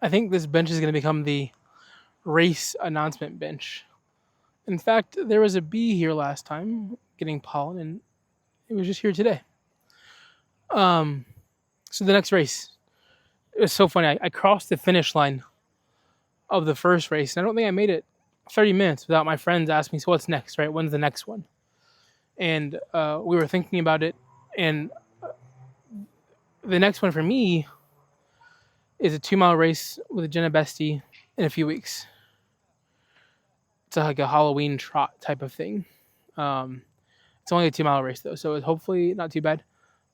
I think this bench is going to become the race announcement bench. In fact, there was a bee here last time getting pollen, and it was just here today. Um, so the next race, it was so funny. I crossed the finish line of the first race, and I don't think I made it 30 minutes without my friends asking me, "So what's next? Right? When's the next one?" And we were thinking about it, and the next one for me is a 2 mile race with a Jenna Bestie in a few weeks. It's like a Halloween trot type of thing. Um, it's only a 2 mile race though, so it's hopefully not too bad.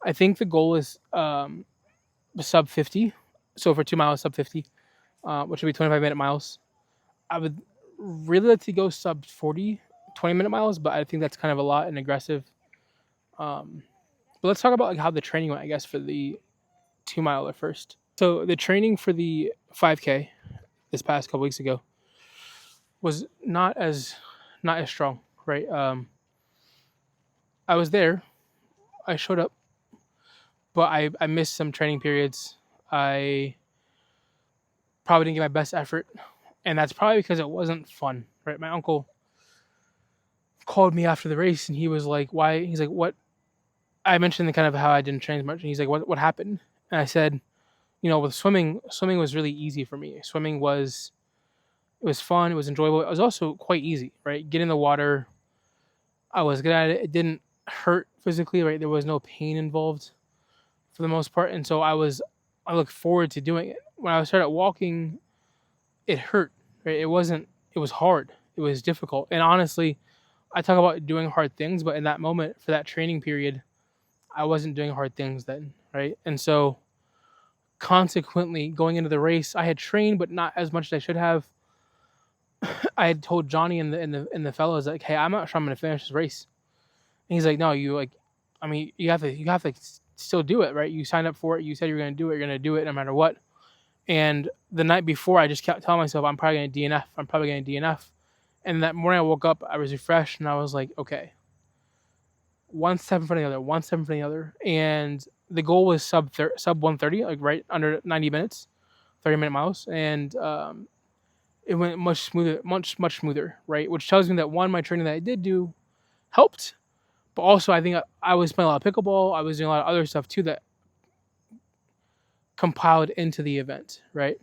I think the goal is sub 50. So for 2 miles, sub 50, which would be 25-minute miles. I would really like to go sub 40, 20-minute miles, but I think that's kind of a lot and aggressive. Um, but let's talk about like how the training went, I guess, for the 2 miler first. So the training for the 5K this past couple weeks ago was not as strong, right? I was there, I showed up, but I missed some training periods. I probably didn't give my best effort, and that's probably because it wasn't fun, right? My uncle called me after the race, and he was like, "Why?" He's like, "What?" I mentioned the kind of how I didn't train as much, and he's like, "What happened?" And I said, with swimming was really easy for me. Swimming was it was fun, it was enjoyable. It was also quite easy, right? Get in the water. I was good at it. It didn't hurt physically, right? There was no pain involved for the most part, and so I looked forward to doing it. When I started walking, it hurt, right? It was hard. It was difficult. And honestly, I talk about doing hard things, but in that moment for that training period, I wasn't doing hard things then, right? And so consequently going into the race, I had trained but not as much as I should have. I had told Johnny and the fellows like, "Hey, I'm not sure I'm going to finish this race." And he's like, "No, you like, I mean, you have to still do it, right? You signed up for it. You said you're going to do it. You're going to do it no matter what." And the night before, I just kept telling myself, "I'm probably going to DNF. I'm probably going to DNF." And that morning, I woke up, I was refreshed, and I was like, "Okay, one step in front of the other, one step in front of the other." And the goal was sub 130, like right under 90 minutes, 30-minute miles, and it went much smoother, much smoother, right? Which tells me that one, my training that I did do helped, but also I think I was playing a lot of pickleball. I was doing a lot of other stuff too that compiled into the event, right?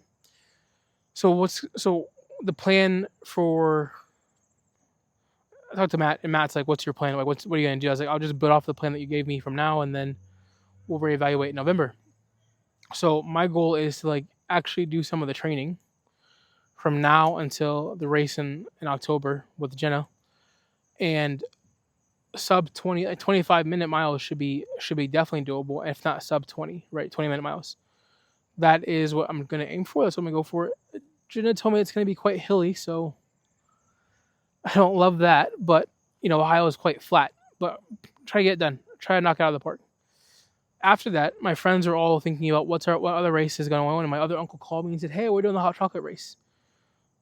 So the plan for I talked to Matt, and Matt's like, "What's your plan? Like, what are you gonna do?" I was like, "I'll just build off the plan that you gave me from now, and then we'll reevaluate in November." So my goal is to like actually do some of the training from now until the race in October with Jenna, and sub 20 like 25-minute miles should be definitely doable, if not sub 20, right? 20-minute miles. That is what I'm gonna aim for. That's what I'm gonna go for. Jenna told me it's gonna be quite hilly, so I don't love that, but Ohio is quite flat. But try to get it done. Try to knock it out of the park. After that, my friends are all thinking about what other race is going on, and my other uncle called me and said, "Hey, we're doing the hot chocolate race."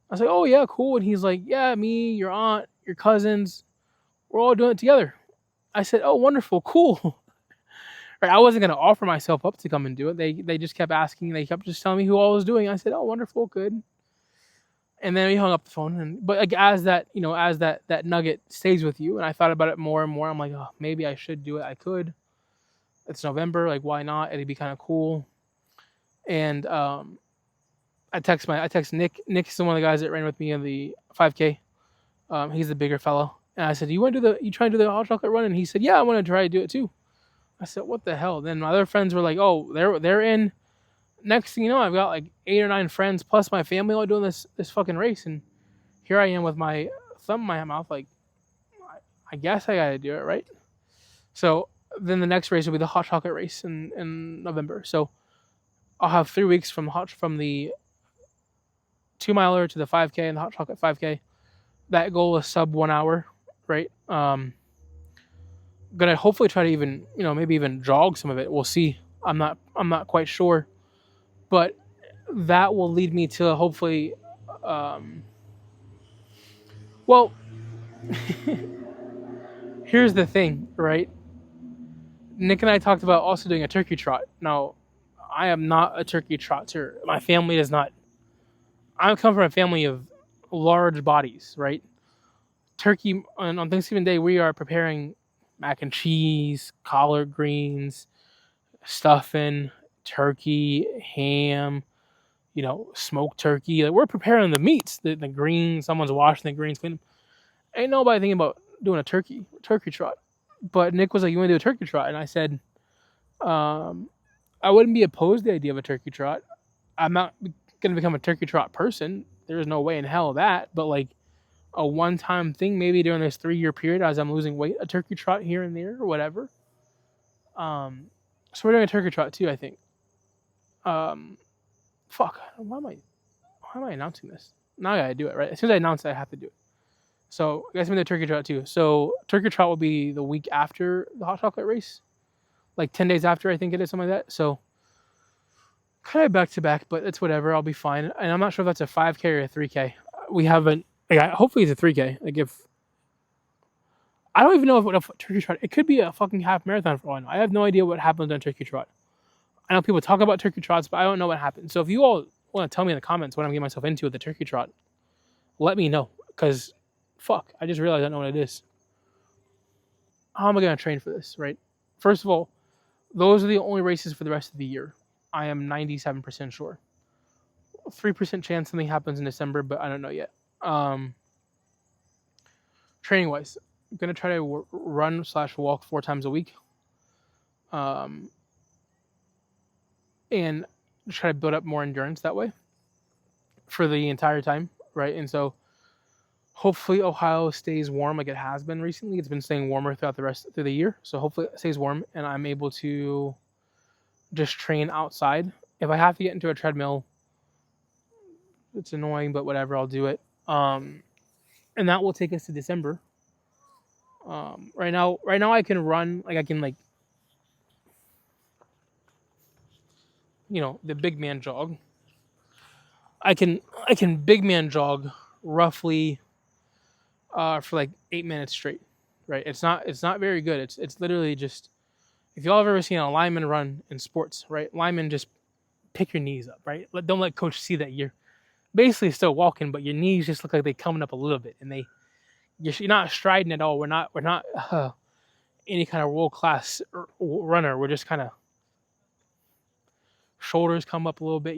I was like, "Oh yeah, cool." And he's like, "Yeah, me, your aunt, your cousins, we're all doing it together." I said, "Oh, wonderful, cool." Right, I wasn't gonna offer myself up to come and do it. They just kept asking. They kept just telling me who all was doing. I said, "Oh, wonderful, good." And then we hung up the phone. But like as that nugget stays with you, and I thought about it more and more. I'm like, oh, maybe I should do it. I could. It's November. Like, why not? It'd be kind of cool. And I text Nick. Nick's one of the guys that ran with me in the 5K. He's the bigger fellow. And I said, you try to do the hot chocolate run? And he said, yeah, I want to try to do it too. I said, what the hell? Then my other friends were like, oh, they're in. Next thing you know, I've got like 8 or 9 friends plus my family all doing this fucking race, and here I am with my thumb in my mouth, like I guess I gotta do it, right? So then the next race will be the hot chocolate race in November. So I'll have 3 weeks from the 2 miler to the 5K and the hot chocolate 5K. That goal is sub 1 hour, right? Gonna hopefully try to even maybe even jog some of it. We'll see. I'm not quite sure, but that will lead me to hopefully. Well, here's the thing, right? Nick and I talked about also doing a turkey trot. Now, I am not a turkey trotter. My family does not I come from a family of large bodies, right? Turkey on Thanksgiving Day, we are preparing mac and cheese, collard greens, stuffing, turkey, ham, smoked turkey. Like, we're preparing the meats, the greens. Someone's washing the greens, cleaning. Ain't nobody thinking about doing a turkey trot. But Nick was like, "You want to do a turkey trot?" And I said, um, "I wouldn't be opposed to the idea of a turkey trot. I'm not gonna become a turkey trot person. There's no way in hell of that. But like a one-time thing, maybe during this 3-year period as I'm losing weight, a turkey trot here and there or whatever." So we're doing a turkey trot too, I think. Um, fuck. Why am I announcing this? Now I gotta do it, right? As soon as I announce it, I have to do it. So I guess I'm gonna do turkey trot too. So turkey trot will be the week after the hot chocolate race, like 10 days after, I think it is, something like that. So kind of back to back, but it's whatever. I'll be fine. And I'm not sure if that's a 5K or a 3K. We haven't. Hopefully it's a 3K. Like, if I don't even know if a turkey trot. It could be a fucking half marathon for all I know. I have no idea what happens on turkey trot. I know people talk about turkey trots, but I don't know what happens. So if you all want to tell me in the comments what I'm getting myself into with the turkey trot, let me know. Because fuck, I just realized I don't know what it is. How am I going to train for this, right? First of all, those are the only races for the rest of the year. I am 97% sure. 3% chance something happens in December, but I don't know yet. Training wise, I'm going to try to run/walk 4 times a week. And try to build up more endurance that way for the entire time, right? And so hopefully Ohio stays warm like it has been recently. It's been staying warmer throughout through the year. So hopefully it stays warm and I'm able to just train outside. If I have to get into a treadmill, it's annoying, but whatever, I'll do it. And that will take us to December. Right now I can run, like I can the big man jog. I can big man jog roughly for like 8 minutes straight, right? It's not very good. It's literally just, if y'all have ever seen a lineman run in sports, right? Linemen just pick your knees up, right? Don't let coach see that you're basically still walking, but your knees just look like they're coming up a little bit, and you're not striding at all. We're not any kind of world class runner. We're just kind of shoulders come up a little bit,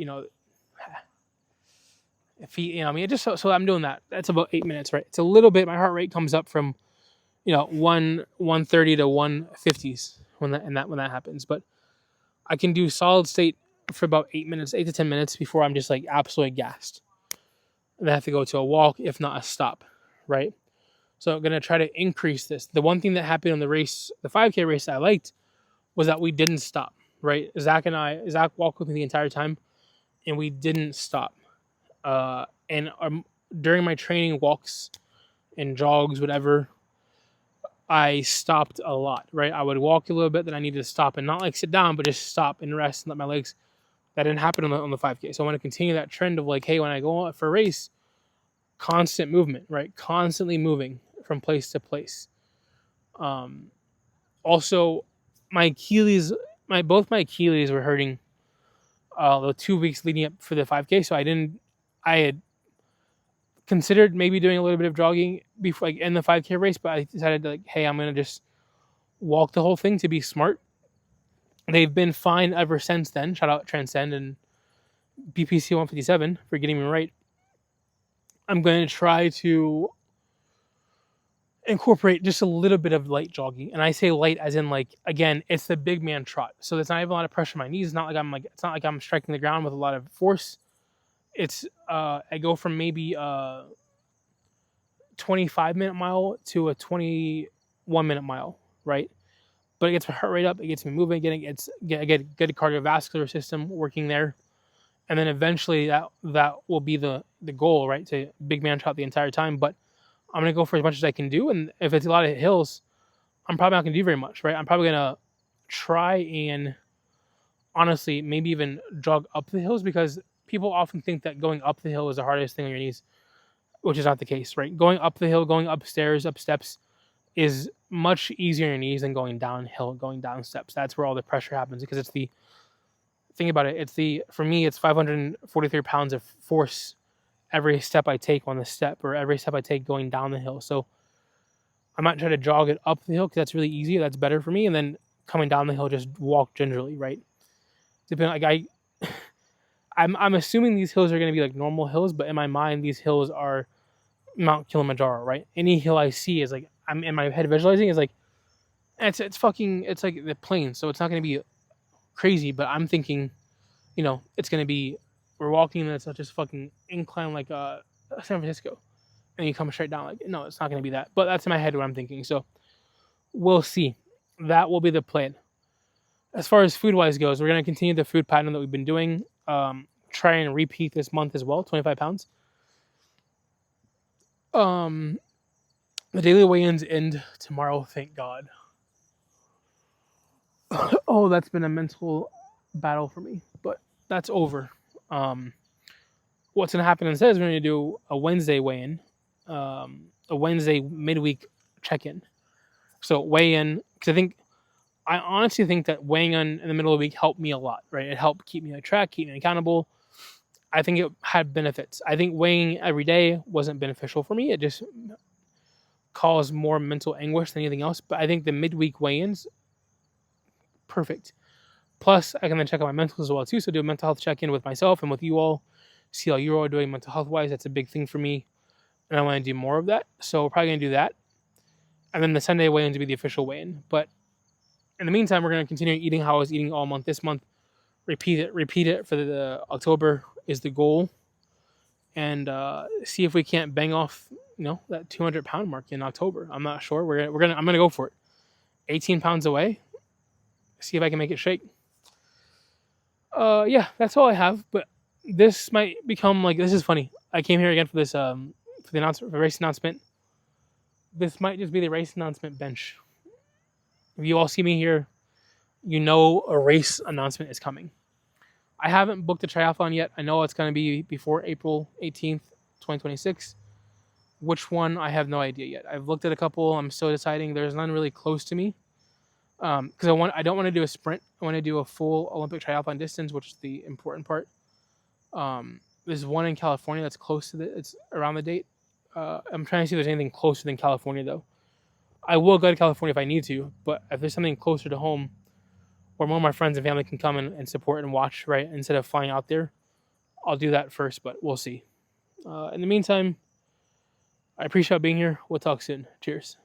feet. I mean, it just so I'm doing that. That's about 8 minutes, right? It's a little bit. My heart rate comes up from 130 to 150s when that happens. But I can do solid state for about 8 minutes, 8 to 10 minutes before I'm just like absolutely gassed. And I have to go to a walk, if not a stop, right? So I'm gonna try to increase this. The one thing that happened on the 5K race that I liked was that we didn't stop, right? Zach walked with me the entire time, and we didn't stop. And during my training walks and jogs, whatever, I stopped a lot, right? I would walk a little bit, then I needed to stop and not like sit down, but just stop and rest and let my legs. That didn't happen on the 5K. So I want to continue that trend of like, hey, when I go out for a race, constant movement, right? Constantly moving from place to place. Also, my Achilles, both my Achilles were hurting the 2 weeks leading up for the 5K. So I had considered maybe doing a little bit of jogging before, like in the 5K race, but I decided like, hey, I'm gonna just walk the whole thing to be smart. They've been fine ever since then. Shout out Transcend and BPC 157 for getting me right. I'm going to try to incorporate just a little bit of light jogging, and I say light as in like, again, it's the big man trot, so there's not even a lot of pressure on my knees. It's not like I'm striking the ground with a lot of force. It's I go from maybe 25-minute mile to a 21-minute mile, right? But it gets my heart rate up, it gets me moving, I get good cardiovascular system working there, and then eventually that will be the goal, right? To big man trot the entire time. But I'm gonna go for as much as I can do, and if it's a lot of hills, I'm probably not gonna do very much, right? I'm probably gonna try and honestly maybe even jog up the hills, because people often think that going up the hill is the hardest thing on your knees, which is not the case, right? Going up the hill, going upstairs, up steps is much easier on your knees than going downhill, going down steps. That's where all the pressure happens, because think about it, for me, it's 543 pounds of force every step I take on the step or every step I take going down the hill. So I might try to jog it up the hill because that's really easy. That's better for me. And then coming down the hill, just walk gingerly, right? Depending, like I'm assuming these hills are going to be like normal hills, but in my mind, these hills are Mount Kilimanjaro, right? Any hill I see is like I'm in my head visualizing is like it's fucking it's like the plains, so it's not going to be crazy. But I'm thinking, it's going to be we're walking and it's just fucking incline like San Francisco, and you come straight down. Like no, it's not going to be that. But that's in my head what I'm thinking. So we'll see. That will be the plan. As far as food wise goes, we're going to continue the food pattern that we've been doing. Try and repeat this month as well, 25 pounds. The daily weigh-ins end tomorrow, thank God. Oh, that's been a mental battle for me, but that's over. What's going to happen instead is we're going to do a Wednesday weigh-in, a Wednesday midweek check-in. So weigh-in, because I honestly think that weighing in the middle of the week helped me a lot, right? It helped keep me on track, keep me accountable. I think it had benefits. I think weighing every day wasn't beneficial for me. It just caused more mental anguish than anything else. But I think the midweek weigh-ins, perfect. Plus, I can then check out my mental as well too. So do a mental health check-in with myself and with you all. See how you're all doing mental health-wise. That's a big thing for me, and I want to do more of that. So we're probably going to do that. And then the Sunday weigh-in to be the official weigh-in. But in the meantime, we're going to continue eating how I was eating all month this month. Repeat it for the October is the goal, and see if we can't bang off that 200-pound mark in October. I'm not sure. I'm gonna go for it. 18 pounds away. See if I can make it shake. Yeah, that's all I have. But this might become like this is funny. I came here again for this for the race announcement. This might just be the race announcement bench. If you all see me here, you know a race announcement is coming. I haven't booked a triathlon yet. I know it's going to be before April 18th, 2026. Which one, I have no idea yet. I've looked at a couple. I'm still deciding. There's none really close to me. Because I don't want to do a sprint. I want to do a full Olympic triathlon distance, which is the important part. There's one in California that's close to it's around the date. I'm trying to see if there's anything closer than California, though. I will go to California if I need to, but if there's something closer to home, where more of my friends and family can come and support and watch, right, instead of flying out there, I'll do that first, but we'll see. In the meantime, I appreciate being here. We'll talk soon. Cheers.